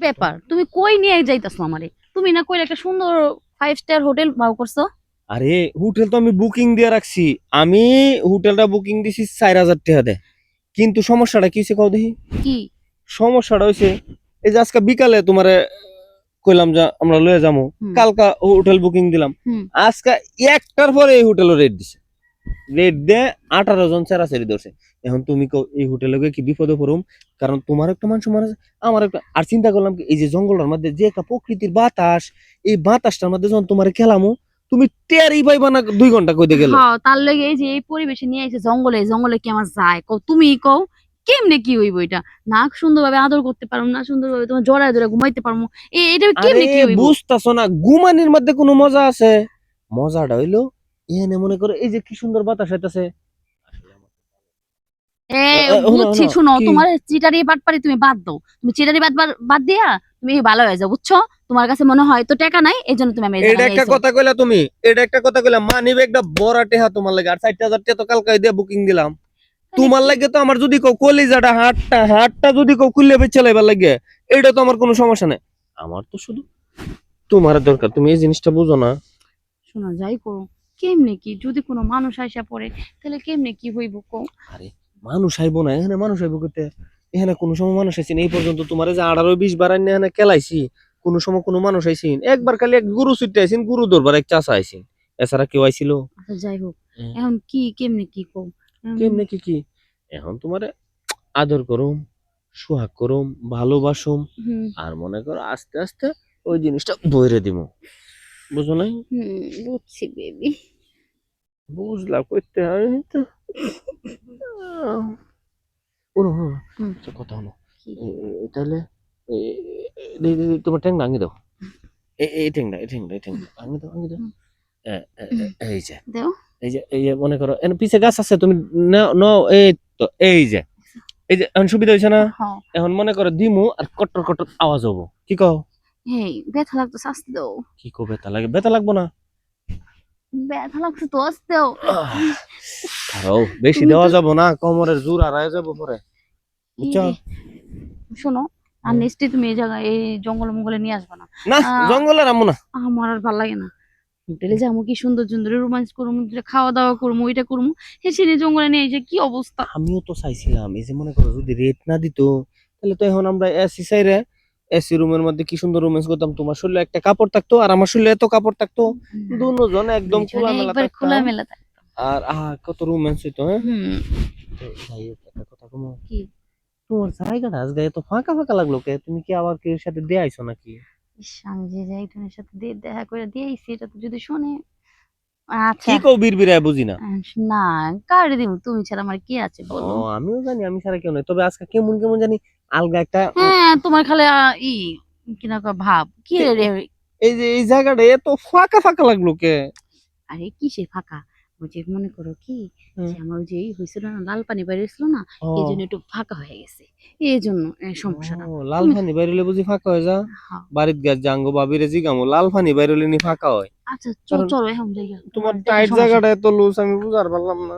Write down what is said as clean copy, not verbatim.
ব্যাপার, তুমি কই নিয়ে যাইতাছো আমারে? তুমি না কইলে একটা সুন্দর 5 স্টার হোটেল বাউ করছো। আরে হোটেল তো আমি বুকিং দিয়ে রাখছি। আমি হোটেলটা বুকিং দিছি 4,000 টাকা দেয়। কিন্তু সমস্যাটা কি হয়েছে কও দেখি। কি? সমস্যাটা হয়েছে এই যে আজকে বিকালে তোমারে কইলাম যে আমরা লয়ে যাবো, হুম কালকা হোটেল বুকিং দিলাম, হুম। আজকে একটার পরে এই হোটেল রেট দিছে। রেট দে 18 জন চেরাচেরি ধরছে। এখন তুমি কও এই হোটেলে গিয়ে কি বিপদে পড়ুম? কারণ তোমার একটা মান সম্মান আছে, আমার একটা। আর চিন্তা করলাম কি এই যে জঙ্গলের মধ্যে যে একটা প্রকৃতির বাতাস, এই বাতাসটার মধ্যে যখন তোমার খেলামু, তুমি টেরই পাইবা না 2 ঘন্টা কইতে গেলে। হ্যাঁ, তার লগে এই যে এই পরিবেশে নিয়ে আইছে জঙ্গলে, জঙ্গলে কি আমার যায় কও? তুমি কও কেমনে কি হইব এটা? না সুন্দরভাবে আদর করতে পারবো, না সুন্দরভাবে তোমার জড়ায় ধরে ঘুমাইতে পারবো, এটা আরে কেমনে কি হইব? বুঝতাছো না, ঘুমানির মধ্যে কোনো মজা আছে? মজাটা হইলো এখানে মনে করো এই যে কি সুন্দর বাতাস হইতাছে। এ শোনো বুঝছি, শোনো শুনো, কি। তোমার চিটারি বাটপারি তুমি বাদ দাও। তুমি চিটারি বাদ দিয়া তুমি ভালো হয়ে যাও, বুঝছো? তোমার কাছে মনে হয় তো টাকা নাই, এই জন্য তুমি আমি এই এটা জায়গায় একটা আইছো। কথা কইলা তুমি, এটা একটা কথা কইলা, মানি ব্যাগটা বড় টেহা তোমার লাগে, আর 4,000 টাকা তো কালকে দিয়ে বুকিং দিলাম। তাহলে তোমার কি? লাগে তো আমার যদি কও কলিজাটা হাতটা হাতটা যদি কও খুললে বেচে লাইবার লাগে, এটা তো আমার কোনো সমস্যা নাই। আমার তো শুধু তোমার দরকার, তুমি এই জিনিসটা বুঝো না। শোনো, যাই করো, কেমনে কি যদি কোনো মানুষ আইসা পড়ে, তাহলে কেমনে কি হইব কও? আরে মানুষ আইবো না এখানে, মানুষ আইবো করতে। এখানে কোনো সময় মানুষ আইসিন এই পর্যন্ত? তোমার যে 18-20 বার আইনে এখানে কেলাইছি, কোনো সময় কোনো মানুষ আইসিন? একবার খালি এক গুরু ছুটে আইসিন, গুরু দরবার এক চাচা আইসিন, এছাড়া কেউ আইছিল? আচ্ছা যাই হোক, হ্যাঁ। এখন কি কেমনে কি কও? কেমনে কি কি? এখন তোমারে আদর করুম, সোহাগ করুম, ভালোবাসুম, হুম আর মনে করো আস্তে আস্তে ওই জিনিসটা বইরে দিমু। বুঝো নাই? হুম, বুঝছি বেবি। বুঝলা কইতে হয় তো। আহ, ওনো হো, হুম। আচ্ছা কথা হলো। কি? তাহলে তোমার ট্যাং ভাঙি দাও। এই ট্যাংটা, এই ট্যাংটা ভাঙি দাও, ভাঙি দাও। হুম, এ, এ, হুম, এই যে, দাও। এই যে মনে করো এন পিছে গাছ আছে, তুমি নাও নাও, এই তো এই যে, এই যে এখন সুবিধা হয়েছে না? হ্যাঁ। এখন মনে করো দিমু আর কটর কটর আওয়াজ হবো, কি কও? এই ব্যথা লাগতো, আস্তে দাও। কি কো ব্যথা লাগে? ব্যথা লাগবো না। ব্যথা লাগছে তো, আস্তে দাও। আহ, খারাও বেশি তুমি দেওয়া তো যাব না, কোমরের জোর হারায় যাবো পরে, বুঝছো? ইরে, শোনো, আর হ্যাঁ। নেক্সট তুমি এই জায়গায় এই জঙ্গলে মঙ্গলে নিয়ে আসবে না। না, আহ, জঙ্গলের আমু না। আমার আর ভালো লাগে না। হোটেলে যাবো, কি সুন্দর সুন্দর রোমান্স করবো, খাওয়া দাওয়া করবো, এটা করবো, সে জঙ্গলে নিয়ে যে কি অবস্থা। আমিও তো চাইছিলাম এই যে মনে করো যদি রেট না দিত, তাহলে তো এখন আমরা এসি চাইরে এসি রুমের মধ্যে কি সুন্দর রোম্যান্স করতাম, তোমার শরীরে একটা কাপড় থাকতো আর আমার শরীরে এত কাপড় থাকতো, দুজন একদম দুইজনে খোলামেলা একবার থাকতাম। খোলামেলা থাকে। আর কত রোম্যান্স হইতো, হ্যাঁ। হুম। তো যাই হোক, একটা কথা কমো, কি? তোমার জায়গাটা আজকে এত ফাঁকা ফাঁকা লাগলো কে? তুমি কি আবার কেউ সাথে দিয়ে আইছো নাকি? ইস, আমি যে একজনের সাথে দেখা করে দিয়েছি, এটা তো যদি শোনে। কি আচ্ছা। কও বিড়বিড়ায় বুঝি না। আহ, না, কারে দিব? তুমি ছাড়া আমার কি আছে ও, বলো? আমিও জানি আমি ছাড়া কেউ নাই, তবে আজকে কেমন কেমন জানি আলগা একটা হ্যাঁ, তোমার খালি কিনা কয় ভাব কি রে রে। এই যে এই জায়গাটা এত ফাঁকা ফাঁকা লাগলো কে? আরে কিসের ফাঁকা? ওই যে মনে করো কি, হুম। যে আমার ওই যে হয়েছিল না, লাল পানি বেরিয়েছিল না, এই ও জন্য একটু ফাঁকা হয়ে গেছে, এই জন্য এই ও, সমস্যাটা। লাল তুমি পানি বাইরে বুঝি ফাঁকা হয়ে যা? হ্যাঁ। বাড়িত গাছ জাঙ্গো বাবিরে জিগামো লাল পানি বাইরে নি ফাঁকা হয়? আচ্ছা, কারণ চলো এখন জায়গা, তোমার আমার একটা টাইট সমস্যা। জায়গাটা এত লুজ আমি বুঝার পারলাম না।